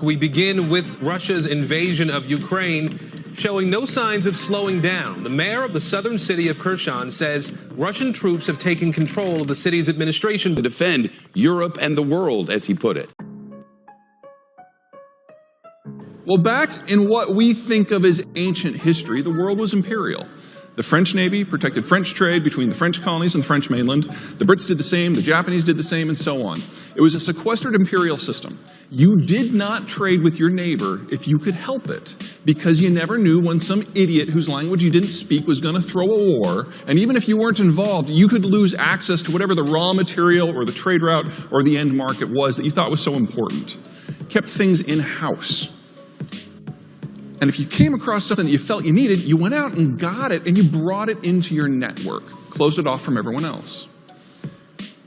We begin with Russia's invasion of Ukraine showing no signs of slowing down. The mayor of the southern city of Kherson says Russian troops have taken control of the city's administration to defend Europe and the world, as he put it. Well, back in what we think of as ancient history, the world was imperial. The French Navy protected French trade between the French colonies and the French mainland. The Brits did the same, the Japanese did the same, and so on. It was a sequestered imperial system. You did not trade with your neighbor if you could help it, because you never knew when some idiot whose language you didn't speak was going to throw a war, and even if you weren't involved, you could lose access to whatever the raw material or the trade route or the end market was that you thought was so important. Kept things in-house. And if you came across something that you felt you needed, you went out and got it, and you brought it into your network, closed it off from everyone else.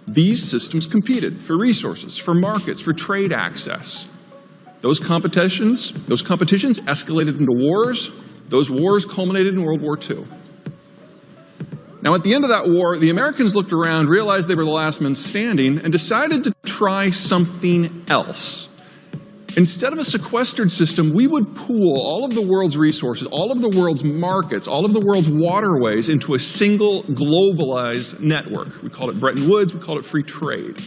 These systems competed for resources, for markets, for trade access. Those competitions escalated into wars. Those wars culminated in World War II. Now, at the end of that war, the Americans looked around, realized they were the last men standing, and decided to try something else. Instead of a sequestered system, we would pool all of the world's resources, all of the world's markets, all of the world's waterways into a single globalized network. We called it Bretton Woods, we called it free trade.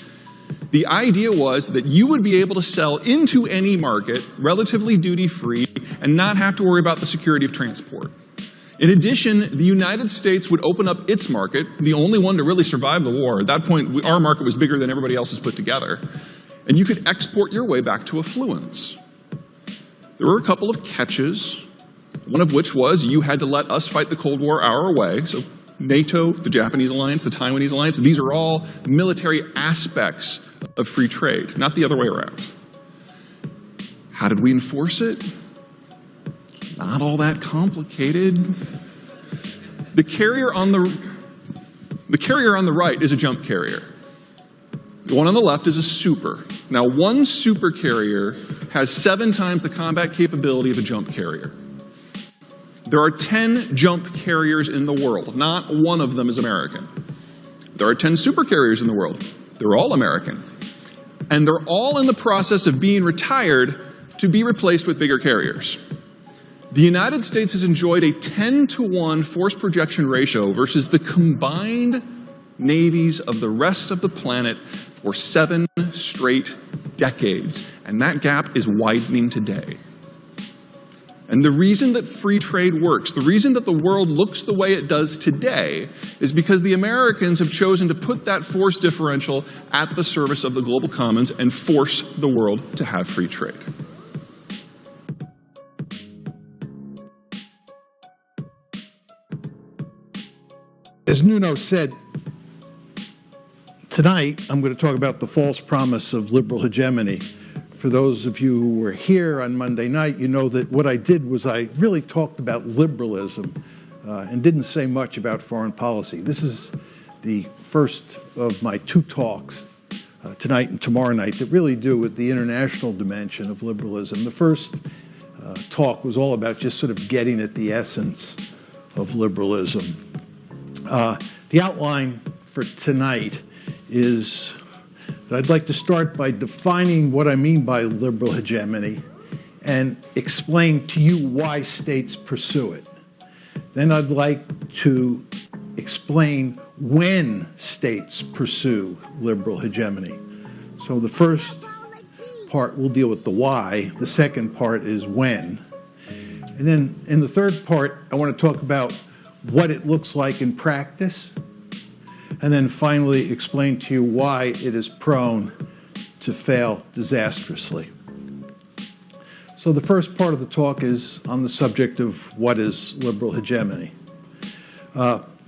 The idea was that you would be able to sell into any market relatively duty-free and not have to worry about the security of transport. In addition, the United States would open up its market, the only one to really survive the war. At that point, our market was bigger than everybody else's put together. And you could export your way back to affluence. There were a couple of catches, one of which was you had to let us fight the Cold War our way. So NATO, the Japanese alliance, the Taiwanese alliance, these are all military aspects of free trade, not the other way around. How did we enforce it? Not all that complicated. The carrier on the right is a jump carrier. The one on the left is a super. Now, one super carrier has 7 times the combat capability of a jump carrier. There are 10 jump carriers in the world. Not one of them is American. There are 10 super carriers in the world. They're all American. And they're all in the process of being retired to be replaced with bigger carriers. The United States has enjoyed a 10-to-1 force projection ratio versus the combined navies of the rest of the planet for 7 straight decades, and that gap is widening today. And the reason that free trade works, the reason that the world looks the way it does today, is because the Americans have chosen to put that force differential at the service of the global commons and force the world to have free trade. As Nuno said, tonight I'm going to talk about the false promise of liberal hegemony. For those of you who were here on Monday night, you know that what I did was I really talked about liberalism and didn't say much about foreign policy. This is the first of my 2 talks tonight and tomorrow night that really do with the international dimension of liberalism. The first talk was all about just sort of getting at the essence of liberalism. The outline for tonight is that I'd like to start by defining what I mean by liberal hegemony and explain to you why states pursue it. Then I'd like to explain when states pursue liberal hegemony. So the first part will deal with the why, the second part is when. And then in the third part, I want to talk about what it looks like in practice, and then finally explain to you why it is prone to fail disastrously. So the first part of the talk is on the subject of what is liberal hegemony.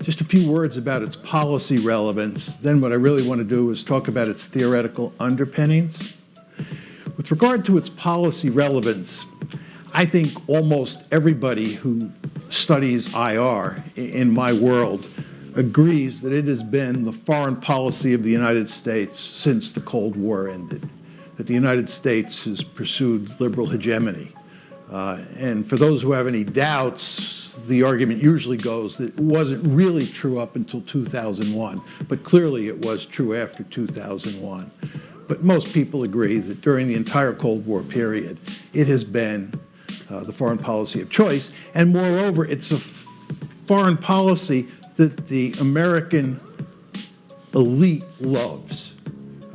Just a few words about its policy relevance. Then what I really want to do is talk about its theoretical underpinnings. With regard to its policy relevance, I think almost everybody who studies IR in my world agrees that it has been the foreign policy of the United States since the Cold War ended, that the United States has pursued liberal hegemony. And for those who have any doubts, the argument usually goes that it wasn't really true up until 2001, but clearly it was true after 2001. But most people agree that during the entire Cold War period, it has been the foreign policy of choice. And moreover, it's a foreign policy that the American elite loves.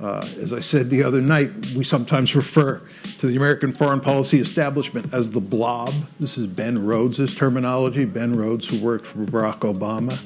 As I said the other night, we sometimes refer to the American foreign policy establishment as the blob. This is Ben Rhodes' terminology, Ben Rhodes, who worked for Barack Obama.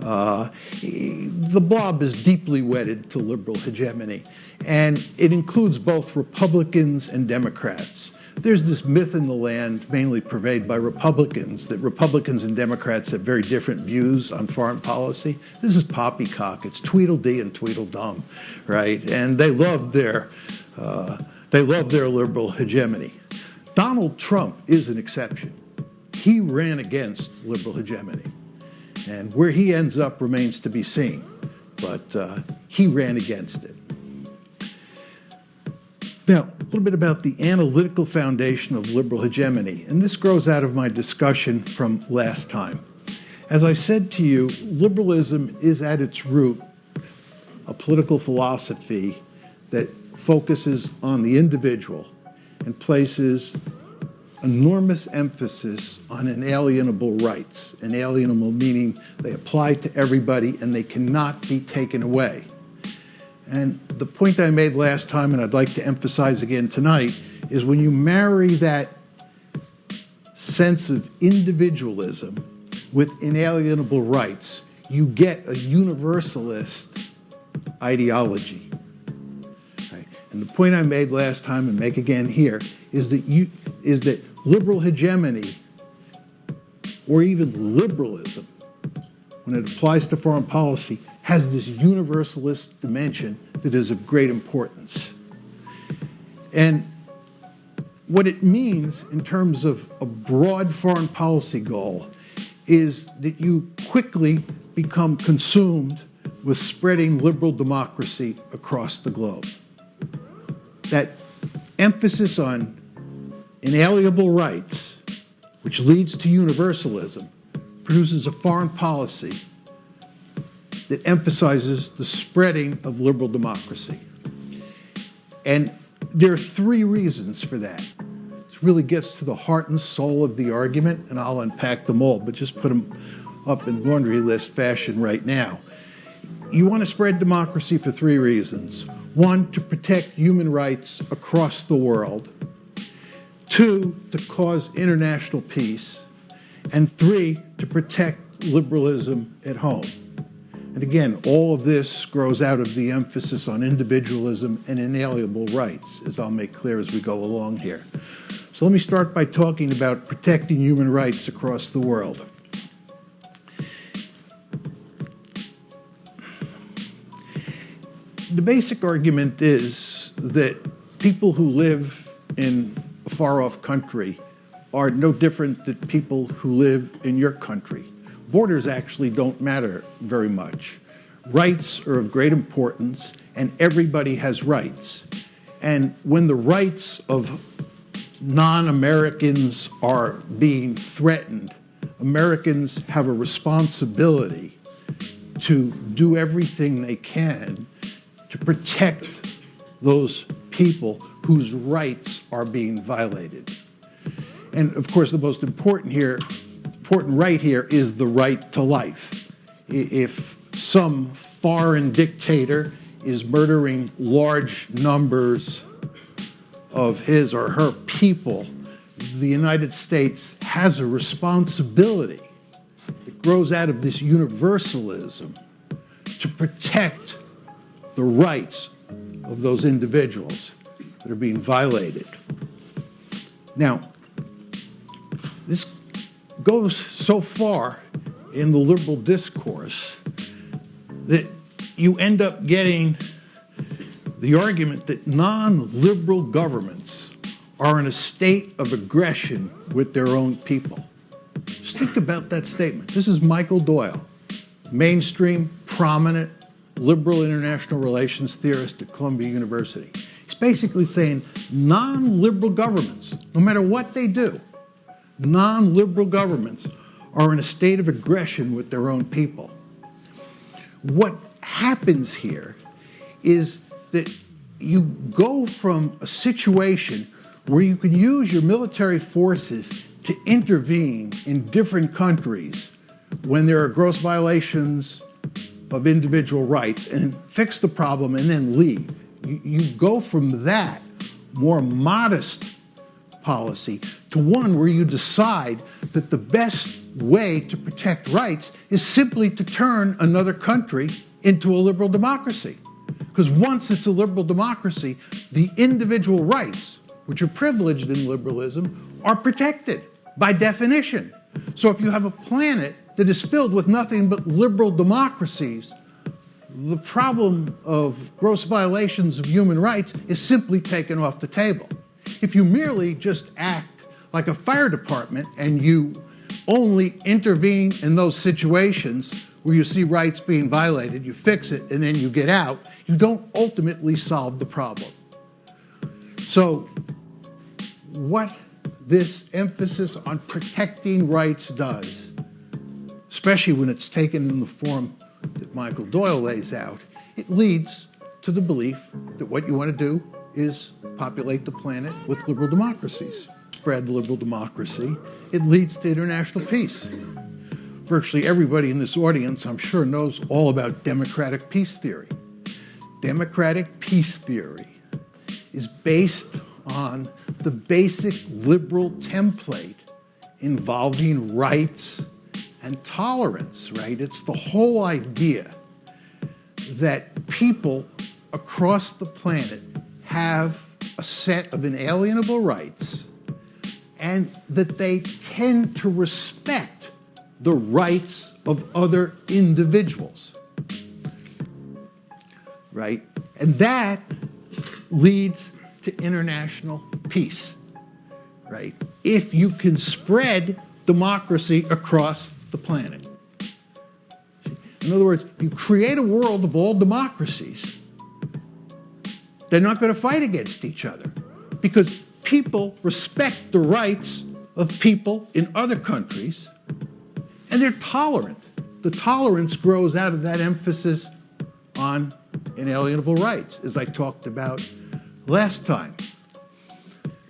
The blob is deeply wedded to liberal hegemony, and it includes both Republicans and Democrats. There's this myth in the land, mainly purveyed by Republicans, that Republicans and Democrats have very different views on foreign policy. This is poppycock. It's Tweedledee and Tweedledum, right? And they love their liberal hegemony. Donald Trump is an exception. He ran against liberal hegemony. And where he ends up remains to be seen. But he ran against it. Now, a little bit about the analytical foundation of liberal hegemony. And this grows out of my discussion from last time. As I said to you, liberalism is at its root a political philosophy that focuses on the individual and places enormous emphasis on inalienable rights. Inalienable meaning they apply to everybody and they cannot be taken away. And the point I made last time, and I'd like to emphasize again tonight, is when you marry that sense of individualism with inalienable rights, you get a universalist ideology. Right? And the point I made last time and make again here is that liberal hegemony, or even liberalism, when it applies to foreign policy, has this universalist dimension that is of great importance. And what it means in terms of a broad foreign policy goal is that you quickly become consumed with spreading liberal democracy across the globe. That emphasis on inalienable rights, which leads to universalism, produces a foreign policy that emphasizes the spreading of liberal democracy. And there are three reasons for that. This really gets to the heart and soul of the argument, and I'll unpack them all, but just put them up in laundry list fashion right now. You want to spread democracy for three reasons. One, to protect human rights across the world. Two, to cause international peace. And three, to protect liberalism at home. And again, all of this grows out of the emphasis on individualism and inalienable rights, as I'll make clear as we go along here. So let me start by talking about protecting human rights across the world. The basic argument is that people who live in a far-off country are no different than people who live in your country. Borders actually don't matter very much. Rights are of great importance, and everybody has rights. And when the rights of non-Americans are being threatened, Americans have a responsibility to do everything they can to protect those people whose rights are being violated. And of course, the most important right here is the right to life. If some foreign dictator is murdering large numbers of his or her people, the United States has a responsibility that grows out of this universalism to protect the rights of those individuals that are being violated. Now, this goes so far in the liberal discourse that you end up getting the argument that non-liberal governments are in a state of aggression with their own people. Just think about that statement. This is Michael Doyle, mainstream, prominent, liberal international relations theorist at Columbia University. He's basically saying non-liberal governments, no matter what they do, non-liberal governments are in a state of aggression with their own people. What happens here is that you go from a situation where you can use your military forces to intervene in different countries when there are gross violations of individual rights and fix the problem and then leave. You go from that more modest policy to one where you decide that the best way to protect rights is simply to turn another country into a liberal democracy. Because once it's a liberal democracy, the individual rights, which are privileged in liberalism, are protected by definition. So if you have a planet that is filled with nothing but liberal democracies, the problem of gross violations of human rights is simply taken off the table. If you merely just act like a fire department and you only intervene in those situations where you see rights being violated, you fix it, and then you get out, you don't ultimately solve the problem. So what this emphasis on protecting rights does, especially when it's taken in the form that Michael Doyle lays out, it leads to the belief that what you want to do is populate the planet with liberal democracies. Spread the liberal democracy. It leads to international peace. Virtually everybody in this audience, I'm sure, knows all about democratic peace theory. Democratic peace theory is based on the basic liberal template involving rights and tolerance, right? It's the whole idea that people across the planet have a set of inalienable rights and that they tend to respect the rights of other individuals, right? And that leads to international peace, right? If you can spread democracy across the planet. In other words, if you create a world of all democracies, they're not going to fight against each other because people respect the rights of people in other countries and they're tolerant. The tolerance grows out of that emphasis on inalienable rights, as I talked about last time.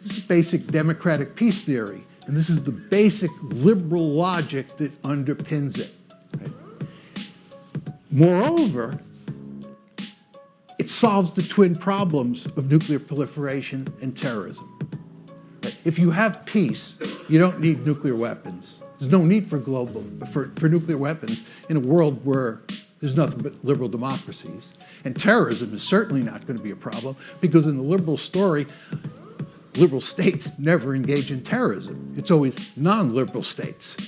This is basic democratic peace theory, and this is the basic liberal logic that underpins it. Right? Moreover, it solves the twin problems of nuclear proliferation and terrorism. Right? If you have peace, you don't need nuclear weapons. There's no need for nuclear weapons in a world where there's nothing but liberal democracies. And terrorism is certainly not going to be a problem because in the liberal story, liberal states never engage in terrorism. It's always non-liberal states.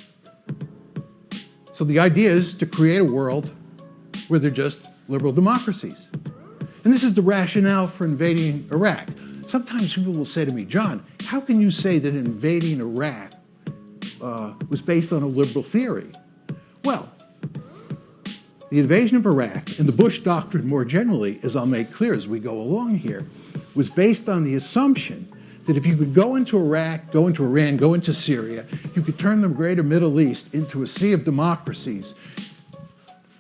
So the idea is to create a world where they're just liberal democracies. And this is the rationale for invading Iraq. Sometimes people will say to me, John, how can you say that invading Iraq was based on a liberal theory? Well, the invasion of Iraq and the Bush doctrine more generally, as I'll make clear as we go along here, was based on the assumption that if you could go into Iraq, go into Iran, go into Syria, you could turn the greater Middle East into a sea of democracies.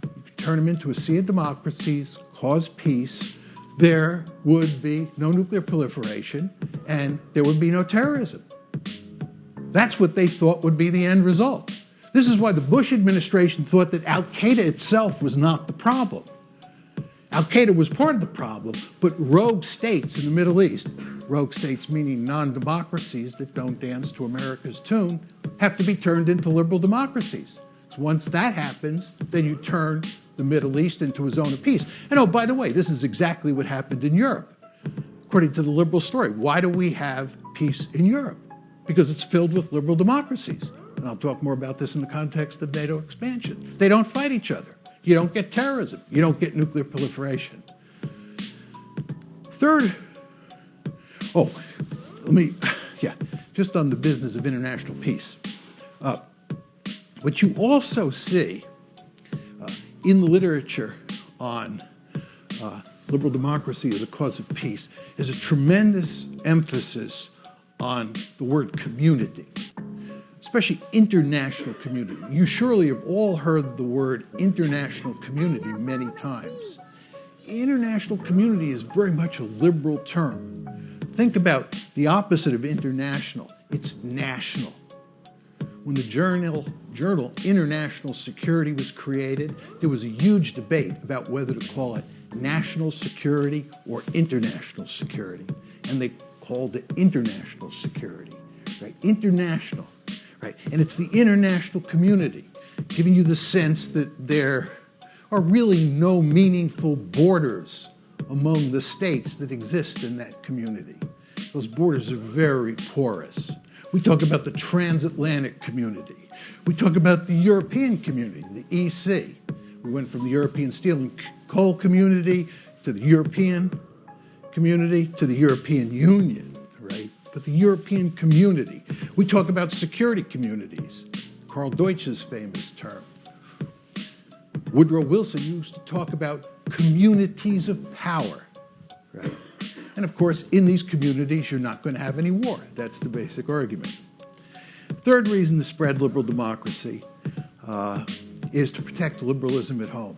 You could turn them into a sea of democracies, cause peace, there would be no nuclear proliferation, and there would be no terrorism. That's what they thought would be the end result. This is why the Bush administration thought that Al-Qaeda itself was not the problem. Al-Qaeda was part of the problem, but rogue states in the Middle East, rogue states meaning non-democracies that don't dance to America's tune, have to be turned into liberal democracies. So once that happens, then you turn the Middle East into a zone of peace. And oh, by the way, this is exactly what happened in Europe, according to the liberal story. Why do we have peace in Europe? Because it's filled with liberal democracies. And I'll talk more about this in the context of NATO expansion. They don't fight each other. You don't get terrorism. You don't get nuclear proliferation. Third, just on the business of international peace. What you also see in the literature on liberal democracy as a cause of peace is a tremendous emphasis on the word community, especially international community. You surely have all heard the word international community many times. international community is very much a liberal term. Think about the opposite of international. It's national. When the journal International Security was created, there was a huge debate about whether to call it national security or international security. And they called it international security, right? International, right? And it's the international community, giving you the sense that there are really no meaningful borders among the states that exist in that community. Those borders are very porous. We talk about the transatlantic community. We talk about the European community, the EC. We went from the European Steel and Coal Community to the European community to the European Union, right? But the European community. We talk about security communities, Carl Deutsch's famous term. Woodrow Wilson used to talk about communities of power, right? And of course, in these communities, you're not going to have any war. That's the basic argument. Third reason to spread liberal democracy is to protect liberalism at home.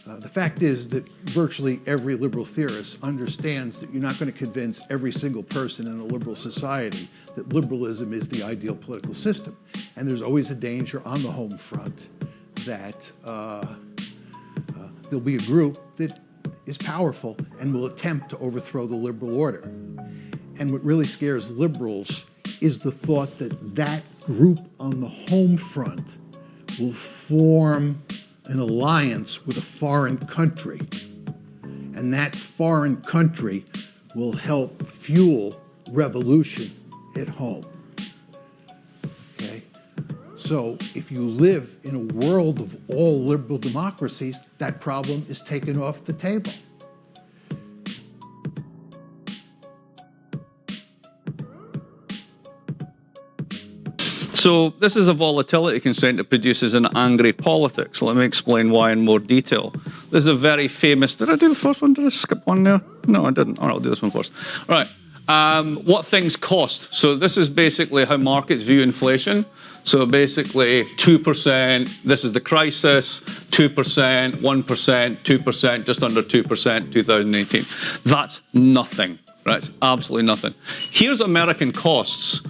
The fact is that virtually every liberal theorist understands that you're not going to convince every single person in a liberal society that liberalism is the ideal political system. And there's always a danger on the home front that there'll be a group that is powerful and will attempt to overthrow the liberal order. And what really scares liberals is the thought that that group on the home front will form an alliance with a foreign country. And that foreign country will help fuel revolution at home. Okay? So if you live in a world of all liberal democracies, that problem is taken off the table. So this is a volatility constraint that produces an angry politics. Let me explain why in more detail. This is a very famous, did I do the first one? Did I skip one there? No, I didn't. All right, I'll do this one first. All right, what things cost. So this is basically how markets view inflation. So basically 2%, this is the crisis, 2%, 1%, 2%, just under 2%, 2018. That's nothing, right? It's absolutely nothing. Here's American costs.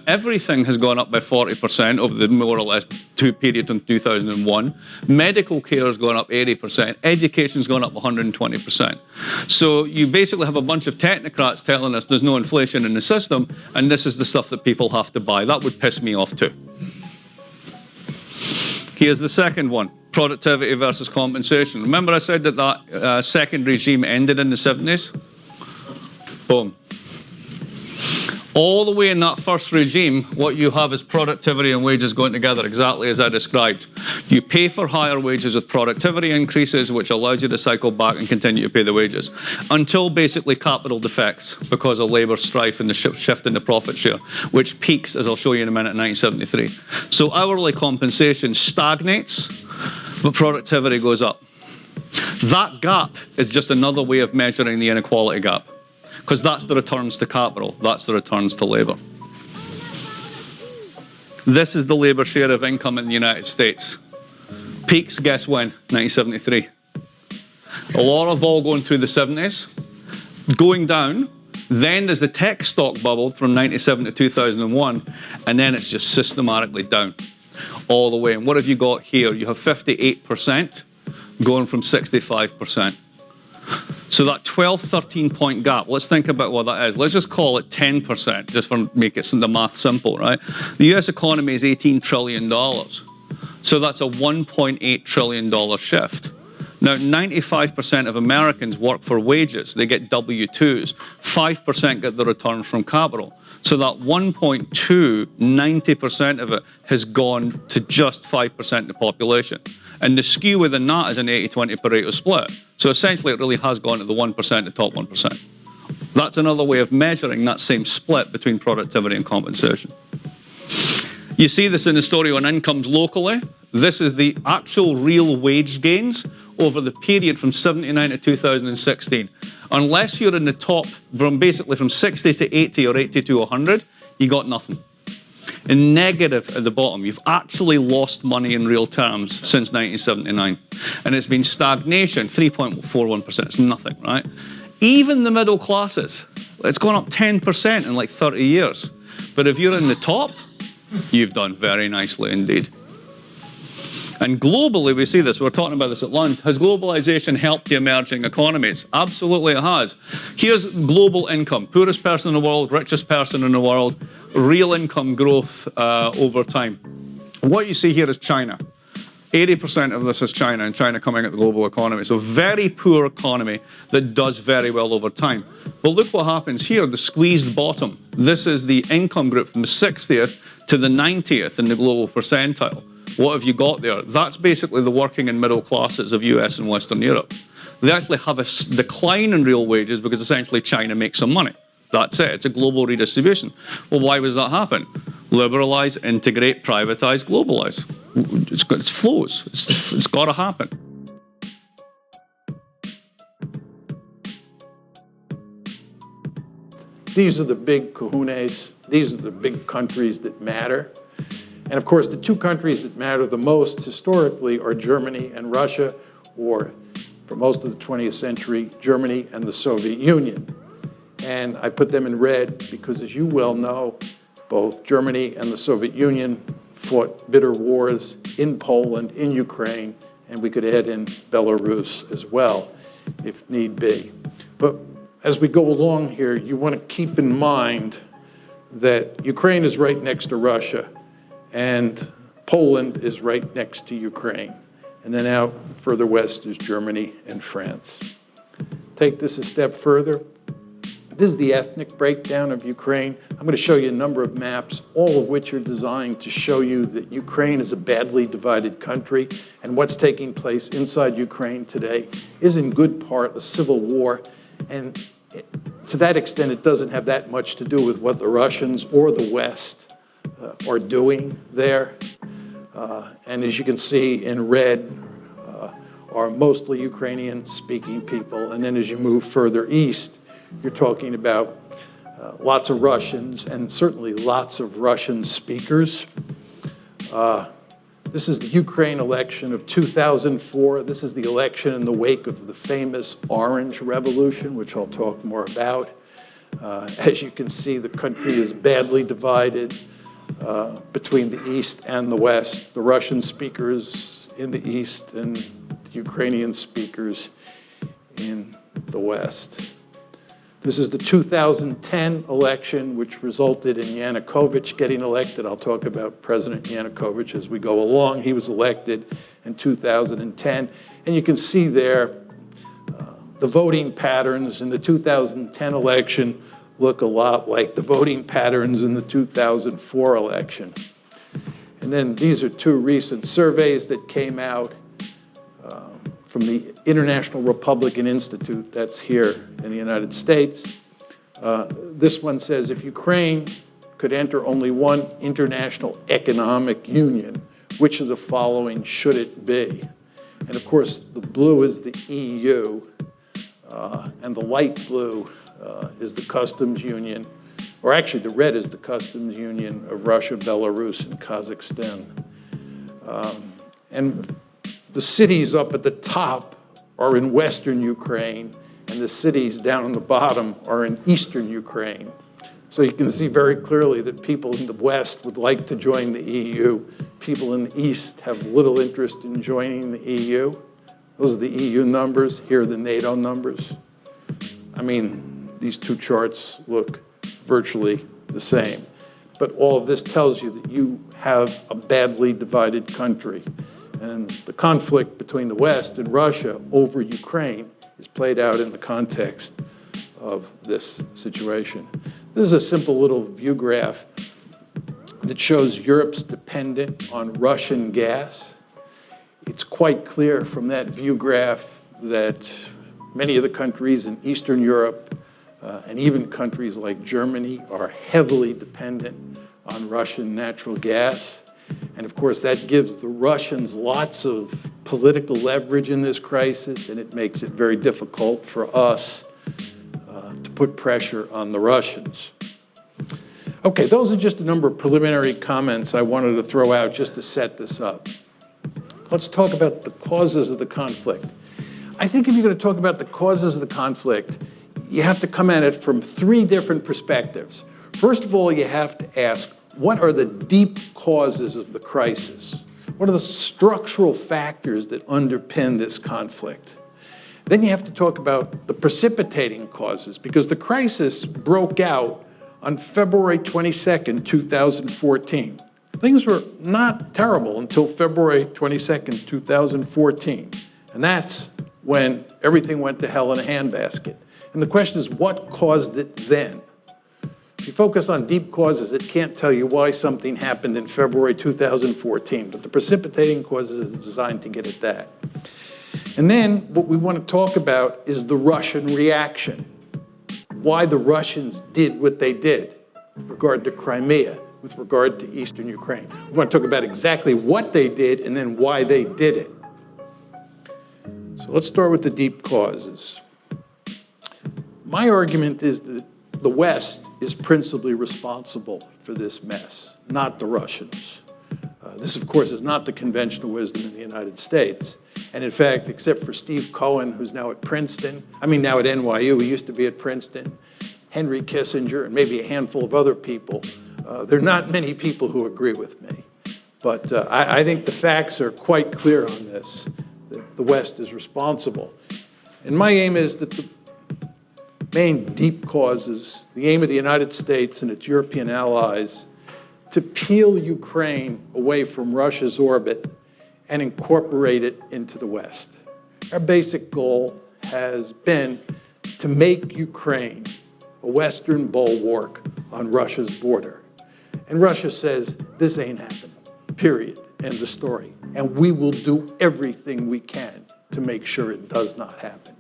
Everything has gone up by 40% over the more or less period in 2001. Medical care has gone up 80%. Education's gone up 120%. So you basically have a bunch of technocrats telling us there's no inflation in the system, and this is the stuff that people have to buy. That would piss me off too. Here's the second one, productivity versus compensation. Remember I said that that second regime ended in the 70s? Boom. All the way in that first regime, what you have is productivity and wages going together exactly as I described. You pay for higher wages with productivity increases, which allows you to cycle back and continue to pay the wages, until basically capital defects because of labour strife and the shift in the profit share, which peaks, as I'll show you in a minute, in 1973. So hourly compensation stagnates, but productivity goes up. That gap is just another way of measuring the inequality gap, because that's the returns to capital, that's the returns to labour. This is the labour share of income in the United States. Peaks, guess when? 1973. A lot of vol going through the 70s, going down, then there's the tech stock bubble from 97 to 2001, and then it's just systematically down all the way. And what have you got here? You have 58% going from 65%. So that 12, 13 point gap, let's think about what that is. Let's just call it 10%, just for make it the math simple, right? The US economy is $18 trillion. So that's a $1.8 trillion shift. Now, 95% of Americans work for wages. They get W-2s. 5% get the returns from capital. So that 1.2, 90% of it has gone to just 5% of the population. And the skew within that is an 80-20 Pareto split. So essentially it really has gone to the 1%, the top 1%. That's another way of measuring that same split between productivity and compensation. You see this in the story on incomes locally. This is the actual real wage gains over the period from 79 to 2016. Unless you're in the top, from basically from 60 to 80 or 80 to 100, you got nothing. and negative at the bottom. You've actually lost money in real terms since 1979. And it's been stagnation, 3.41%. It's nothing, right? Even the middle classes, it's gone up 10% in like 30 years. But if you're in the top, you've done very nicely indeed. And globally, we see this, we were talking about this at lunch. Has globalization helped the emerging economies? Absolutely it has. Here's global income, poorest person in the world, richest person in the world, real income growth over time. What you see here is China. 80% of this is China, and China coming at the global economy. So very poor economy that does very well over time. But look what happens here, the squeezed bottom. This is the income group from the 60th to the 90th in the global percentile. What have you got there? That's basically the working and middle classes of US and Western Europe. They actually have a decline in real wages because essentially China makes some money. That's it. It's a global redistribution. Well, why does that happen? Liberalize, integrate, privatize, globalize. It's flows. It's got to happen. These are the big kahunas. These are the big countries that matter. And of course, the two countries that matter the most historically are Germany and Russia, or for most of the 20th century, Germany and the Soviet Union. And I put them in red because, as you well know, both Germany and the Soviet Union fought bitter wars in Poland, in Ukraine, and we could add in Belarus as well, if need be. But as we go along here, you want to keep in mind that Ukraine is right next to Russia, and Poland is right next to Ukraine. And then out further west is Germany and France. Take this a step further. This is the ethnic breakdown of Ukraine. I'm going to show you a number of maps, all of which are designed to show you that Ukraine is a badly divided country, and what's taking place inside Ukraine today is in good part a civil war. And to that extent, it doesn't have that much to do with what the Russians or the West are doing there. And as you can see in red are mostly Ukrainian-speaking people. And then as you move further east, you're talking about lots of Russians and certainly lots of Russian speakers. This is the Ukraine election of 2004. This is the election in the wake of the famous Orange Revolution, which I'll talk more about. As you can see, the country is badly divided between the East and the West, the Russian speakers in the East and the Ukrainian speakers in the West. This is the 2010 election, which resulted in Yanukovych getting elected. I'll talk about President Yanukovych as we go along. He was elected in 2010. And you can see there the voting patterns in the 2010 election look a lot like the voting patterns in the 2004 election. And then these are two recent surveys that came out from the International Republican Institute, that's here in the United States. This one says, if Ukraine could enter only one international economic union, which of the following should it be? And of course, the blue is the EU, and the light blue is the customs union, or actually the red is the customs union of Russia, Belarus, and Kazakhstan. And the cities up at the top are in Western Ukraine, and the cities down on the bottom are in Eastern Ukraine. So you can see very clearly that people in the West would like to join the EU. People in the East have little interest in joining the EU. Those are the EU numbers. Here are the NATO numbers. I mean, these two charts look virtually the same. But all of this tells you that you have a badly divided country. And the conflict between the West and Russia over Ukraine is played out in the context of this situation. This is a simple little view graph that shows Europe's dependence on Russian gas. It's quite clear from that view graph that many of the countries in Eastern Europe and even countries like Germany are heavily dependent on Russian natural gas. And of course, that gives the Russians lots of political leverage in this crisis, and it makes it very difficult for us to put pressure on the Russians. Okay, those are just a number of preliminary comments I wanted to throw out just to set this up. Let's talk about the causes of the conflict. I think if you're going to talk about the causes of the conflict, you have to come at it from three different perspectives. First of all, you have to ask, what are the deep causes of the crisis? What are the structural factors that underpin this conflict? Then you have to talk about the precipitating causes, because the crisis broke out on February 22nd, 2014. Things were not terrible until February 22nd, 2014. And that's when everything went to hell in a handbasket. And the question is, what caused it then? If you focus on deep causes, it can't tell you why something happened in February 2014, but the precipitating causes is designed to get at that. And then what we want to talk about is the Russian reaction. Why the Russians did what they did with regard to Crimea, with regard to Eastern Ukraine. We want to talk about exactly what they did and then why they did it. So let's start with the deep causes. My argument is that the West is principally responsible for this mess, not the Russians. This, of course, is not the conventional wisdom in the United States. And in fact, except for Steve Cohen, who's now at Princeton, now at NYU, he used to be at Princeton, Henry Kissinger, and maybe a handful of other people, there are not many people who agree with me. But I think the facts are quite clear on this, that the West is responsible. And my aim is that the main deep causes, the aim of the United States and its European allies, to peel Ukraine away from Russia's orbit and incorporate it into the West. Our basic goal has been to make Ukraine a Western bulwark on Russia's border. And Russia says, this ain't happening, period, end of story. And we will do everything we can to make sure it does not happen.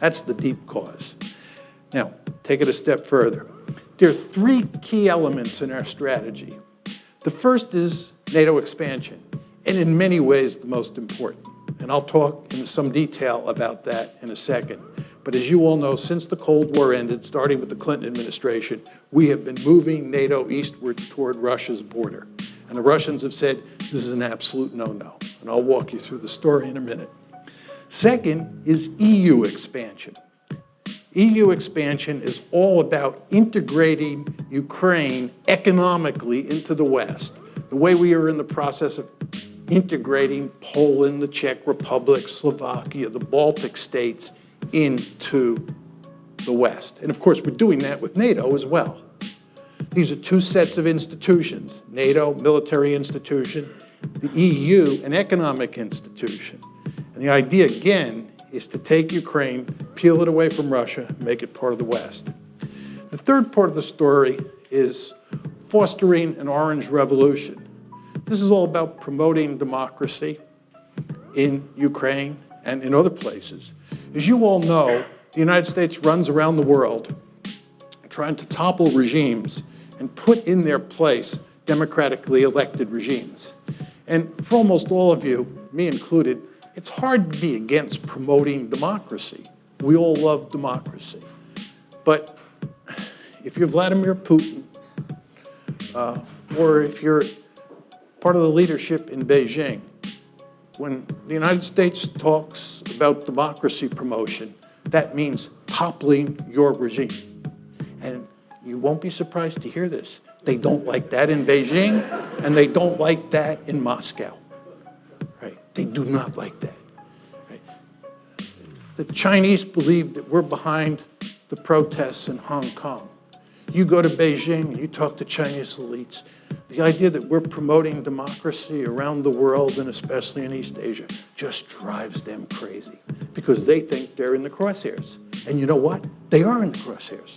That's the deep cause. Now, take it a step further. There are three key elements in our strategy. The first is NATO expansion, and in many ways the most important. And I'll talk in some detail about that in a second. But as you all know, since the Cold War ended, starting with the Clinton administration, we have been moving NATO eastward toward Russia's border. And the Russians have said, this is an absolute no-no. And I'll walk you through the story in a minute. Second is EU expansion. EU expansion is all about integrating Ukraine economically into the West, the way we are in the process of integrating Poland, the Czech Republic, Slovakia, the Baltic states into the West. And of course, we're doing that with NATO as well. These are two sets of institutions, NATO, military institution, the EU, an economic institution. And the idea, again, is to take Ukraine, peel it away from Russia, and make it part of the West. The third part of the story is fostering an orange revolution. This is all about promoting democracy in Ukraine and in other places. As you all know, the United States runs around the world trying to topple regimes and put in their place democratically elected regimes. And for almost all of you, me included, it's hard to be against promoting democracy. We all love democracy. But if you're Vladimir Putin, or if you're part of the leadership in Beijing, when the United States talks about democracy promotion, that means toppling your regime. And you won't be surprised to hear this. They don't like that in Beijing, and they don't like that in Moscow. Right? They do not like that. Right? The Chinese believe that we're behind the protests in Hong Kong. You go to Beijing, you talk to Chinese elites, the idea that we're promoting democracy around the world, and especially in East Asia, just drives them crazy because they think they're in the crosshairs. And you know what? They are in the crosshairs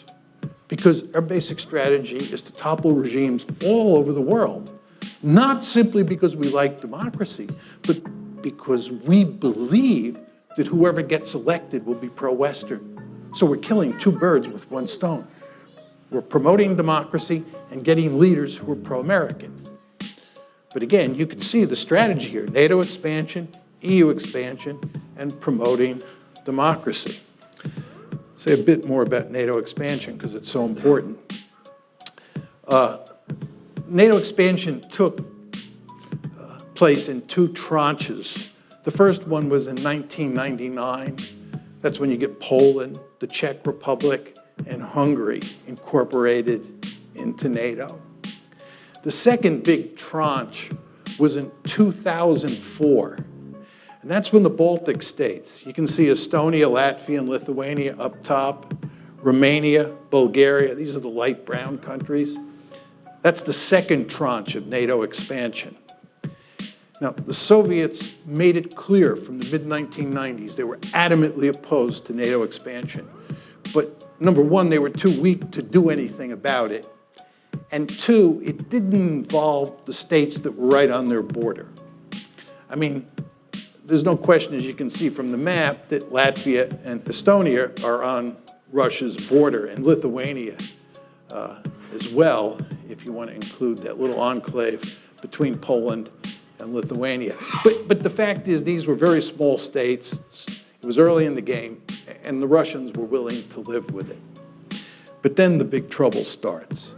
because our basic strategy is to topple regimes all over the world, not simply because we like democracy, but because we believe that whoever gets elected will be pro-Western. So we're killing two birds with one stone. We're promoting democracy and getting leaders who are pro-American. But again, you can see the strategy here: NATO expansion, EU expansion, and promoting democracy. Say a bit more about NATO expansion because it's so important. NATO expansion took place in two tranches. The first one was in 1999. That's when you get Poland, the Czech Republic, and Hungary incorporated into NATO. The second big tranche was in 2004. And that's when the Baltic states, you can see Estonia, Latvia, and Lithuania up top, Romania, Bulgaria, these are the light brown countries. That's the second tranche of NATO expansion. Now, the Soviets made it clear from the mid-1990s they were adamantly opposed to NATO expansion. But number one, they were too weak to do anything about it. And two, it didn't involve the states that were right on their border. I mean, there's no question, as you can see from the map, that Latvia and Estonia are on Russia's border, and Lithuania as well, if you want to include that little enclave between Poland and Lithuania. But the fact is, these were very small states. It was early in the game, and the Russians were willing to live with it. But then the big trouble starts,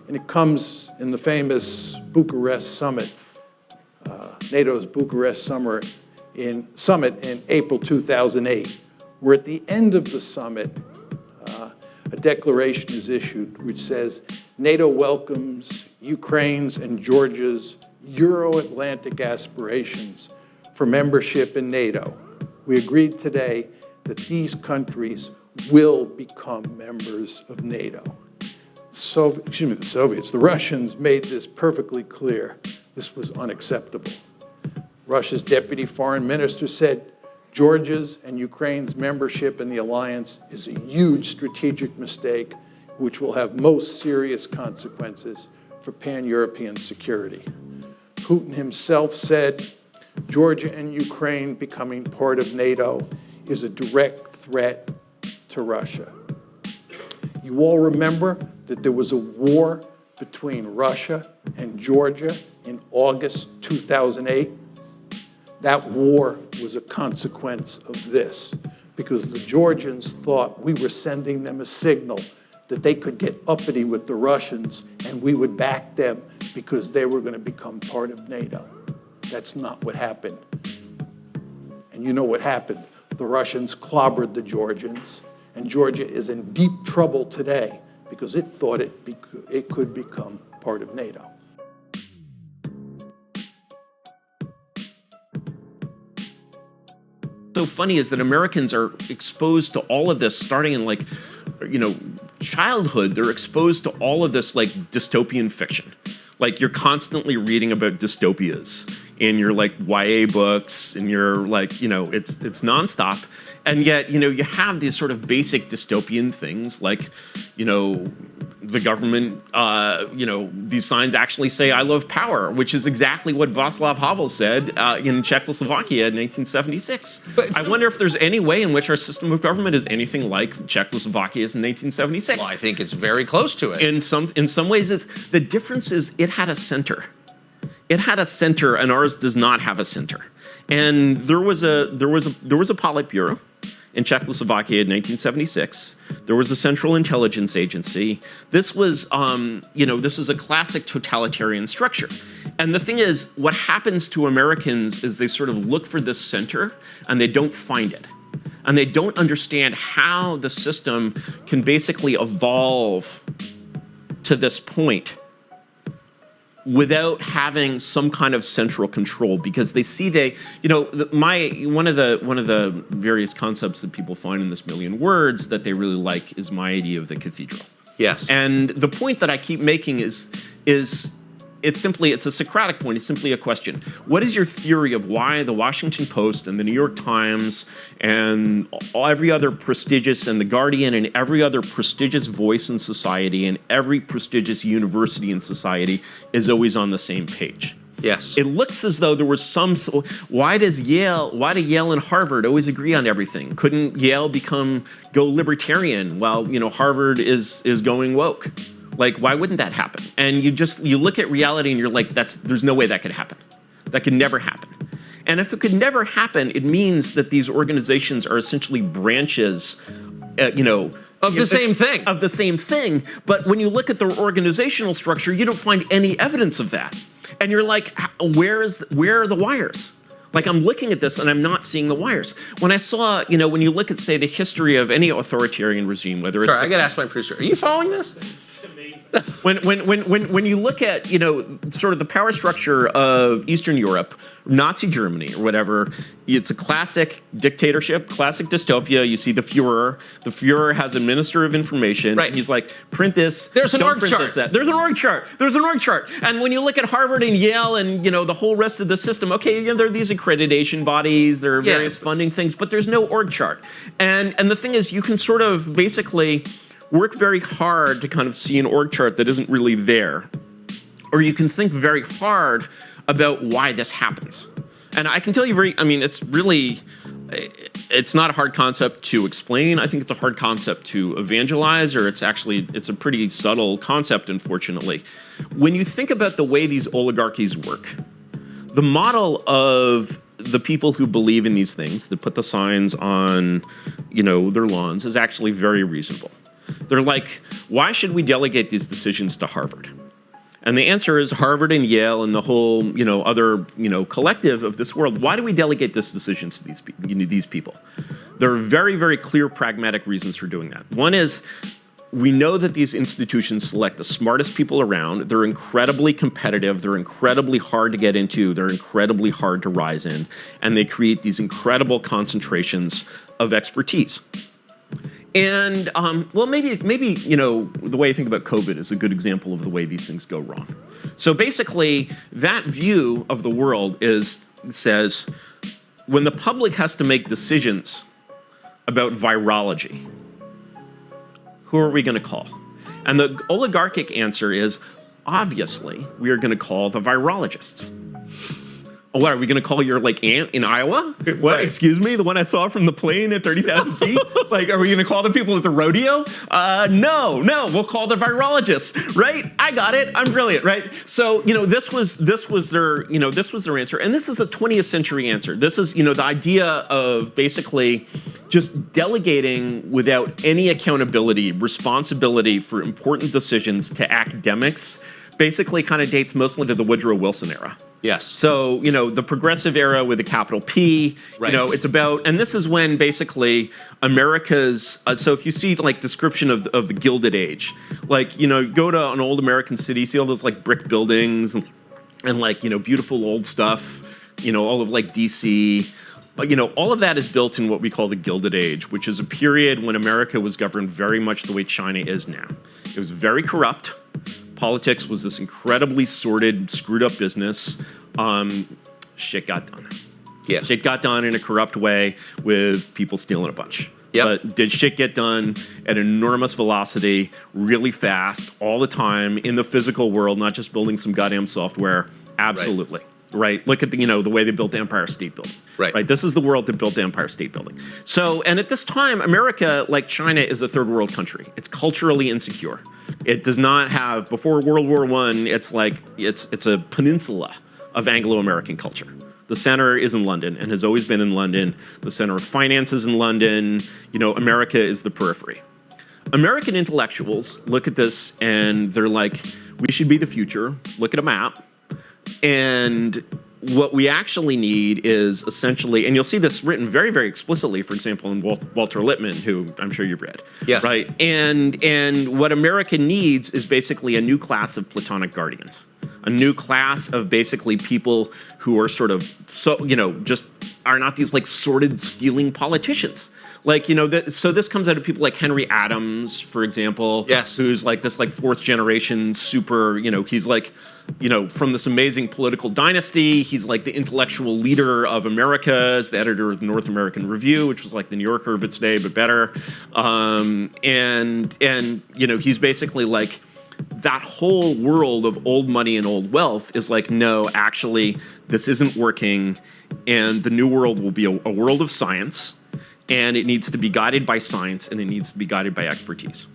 and it comes in the famous Bucharest summit, NATO's Bucharest summit in April 2008, where at the end of the summit, a declaration is issued which says, NATO welcomes Ukraine's and Georgia's Euro-Atlantic aspirations for membership in NATO. We agreed today that these countries will become members of NATO. The Russians made this perfectly clear. This was unacceptable. Russia's deputy foreign minister said, Georgia's and Ukraine's membership in the alliance is a huge strategic mistake which will have most serious consequences for pan-European security. Putin himself said, Georgia and Ukraine becoming part of NATO is a direct threat to Russia. You all remember that there was a war between Russia and Georgia in August 2008? That war was a consequence of this, because the Georgians thought we were sending them a signal that they could get uppity with the Russians and we would back them because they were going to become part of NATO. That's not what happened. And you know what happened. The Russians clobbered the Georgians, and Georgia is in deep trouble today because it thought it could become part of NATO. So funny is that Americans are exposed to all of this starting in childhood. They're exposed to all of this dystopian fiction. You're constantly reading about dystopias in your YA books, and you're it's nonstop. And yet, you have these sort of basic dystopian things the government, these signs actually say, I love power, which is exactly what Václav Havel said in Czechoslovakia in 1976. I wonder if there's any way in which our system of government is anything like Czechoslovakia's in 1976. Well, I think it's very close to it. In some ways, the difference is it had a center. It had a center, and ours does not have a center. And there was a Politburo in Czechoslovakia in 1976. There was a Central Intelligence Agency. This was, this was a classic totalitarian structure. And the thing is, what happens to Americans is they sort of look for this center and they don't find it. And they don't understand how the system can basically evolve to this point without having some kind of central control, because they see one of the various concepts that people find in this million words that they really like is my idea of the cathedral. Yes. And the point that I keep making is it's a Socratic point. It's simply a question. What is your theory of why the Washington Post and the New York Times and every other prestigious, and the Guardian and every other prestigious voice in society and every prestigious university in society is always on the same page? Yes. It looks as though there was why do Yale and Harvard always agree on everything? Couldn't Yale go libertarian while, Harvard is going woke? Why wouldn't that happen? And you look at reality and you're like, there's no way that could happen. That could never happen. And if it could never happen, it means that these organizations are essentially branches, Of the same thing. Of the same thing. But when you look at their organizational structure, you don't find any evidence of that. And you're like, where are the wires? Like, I'm looking at this and I'm not seeing the wires. When I saw, when you look at, say, the history of any authoritarian regime, whether it's... Sorry, I got to ask my producer. Are you following this? When you look at, sort of the power structure of Eastern Europe, Nazi Germany or whatever, it's a classic dictatorship, classic dystopia. You see the Fuhrer. The Fuhrer has a minister of information. Right. He's like, print this. There's an org print chart. This, that. There's an org chart. There's an org chart. And when you look at Harvard and Yale and, the whole rest of the system, okay, there are these accreditation bodies, there are various funding things, but there's no org chart. And the thing is, you can sort of basically work very hard to kind of see an org chart that isn't really there. Or you can think very hard about why this happens. And I can tell you it's not a hard concept to explain. I think it's a hard concept to evangelize, or it's a pretty subtle concept, unfortunately. When you think about the way these oligarchies work, the model of the people who believe in these things, that put the signs on, their lawns, is actually very reasonable. They're like, why should we delegate these decisions to Harvard? And the answer is Harvard and Yale and the whole, other, collective of this world. Why do we delegate these decisions to these people? There are very, very clear pragmatic reasons for doing that. One is we know that these institutions select the smartest people around. They're incredibly competitive. They're incredibly hard to get into. They're incredibly hard to rise in. And they create these incredible concentrations of expertise. And, maybe the way I think about COVID is a good example of the way these things go wrong. So basically, that view of the world says, when the public has to make decisions about virology, who are we going to call? And the oligarchic answer is, obviously, we are going to call the virologists. What, are we going to call your, aunt in Iowa? What, right. Excuse me? The one I saw from the plane at 30,000 feet? Are we going to call the people at the rodeo? No, we'll call the virologists, right? I got it. I'm brilliant, right? So, this was their answer. And this is a 20th century answer. This is, the idea of basically just delegating without any accountability, responsibility for important decisions to academics, basically kind of dates mostly to the Woodrow Wilson era. Yes. So, the progressive era with a capital P, right. It's about, and this is when basically America's, so if you see description of the Gilded Age, go to an old American city, see all those brick buildings and beautiful old stuff, all of DC. All of that is built in what we call the Gilded Age, which is a period when America was governed very much the way China is now. It was very corrupt. Politics was this incredibly sordid, screwed up business. Shit got done. Yeah. Shit got done in a corrupt way with people stealing a bunch. Yep. But did shit get done at enormous velocity, really fast, all the time, in the physical world, not just building some goddamn software? Absolutely. Right. Look at the way they built the Empire State Building. Right. This is the world that built the Empire State Building. So, and at this time, America, like China, is a third world country. It's culturally insecure. It does not have, before World War I, it's a peninsula of Anglo-American culture. The center is in London and has always been in London. The center of finance is in London. America is the periphery. American intellectuals look at this and they're like, we should be the future. Look at a map. And what we actually need is essentially, and you'll see this written very, very explicitly, for example, in Walter Lippmann, who I'm sure you've read. Yeah. Right. And what America needs is basically a new class of Platonic guardians, a new class of basically people who are sort of just are not these sordid stealing politicians. So this comes out of people like Henry Adams, for example. Yes. Who's this fourth generation super, he's from this amazing political dynasty. He's the intellectual leader of America, as the editor of the North American Review, which was the New Yorker of its day, but better. And he's basically that whole world of old money and old wealth is no, actually, this isn't working. And the new world will be a world of science. And it needs to be guided by science, and it needs to be guided by expertise.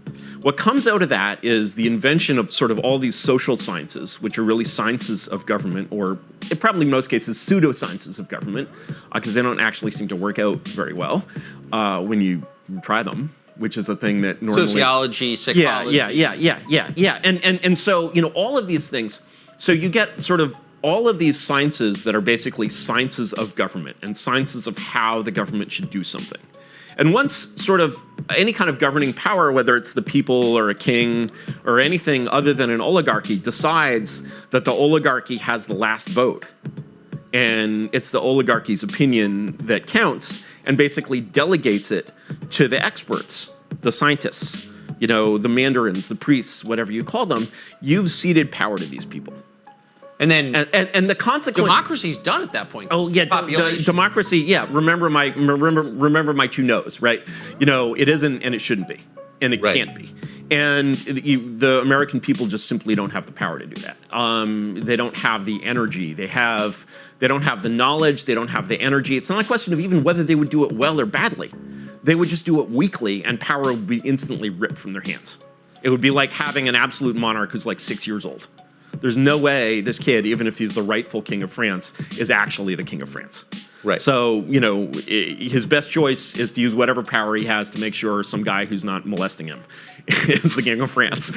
What comes out of that is the invention of sort of all these social sciences, which are really sciences of government, or probably in most cases pseudosciences of government, because they don't actually seem to work out very well when you try them. which is a thing that normally Sociology, psychology. Yeah. And so, all of these things. So you get sort of all of these sciences that are basically sciences of government and sciences of how the government should do something. And once sort of any kind of governing power, whether it's the people or a king or anything other than an oligarchy, decides that the oligarchy has the last vote, and it's the oligarchy's opinion that counts, and basically delegates it to the experts, the scientists, the mandarins, the priests, whatever you call them, you've ceded power to these people. And then And the consequence, democracy's done at that point. oh yeah, Population. democracy. Yeah, remember my two no's, right? It isn't and it shouldn't be, and it can't be. And the American people just simply don't have the power to do that. They don't have the energy. They don't have the knowledge. They don't have the energy. It's not a question of even whether they would do it well or badly. They would just do it weakly, and power would be instantly ripped from their hands. It would be like having an absolute monarch who's like 6 years old. There's no way this kid, even if he's the rightful king of France, is actually the king of France. Right. So, his best choice is to use whatever power he has to make sure some guy who's not molesting him is the king of France.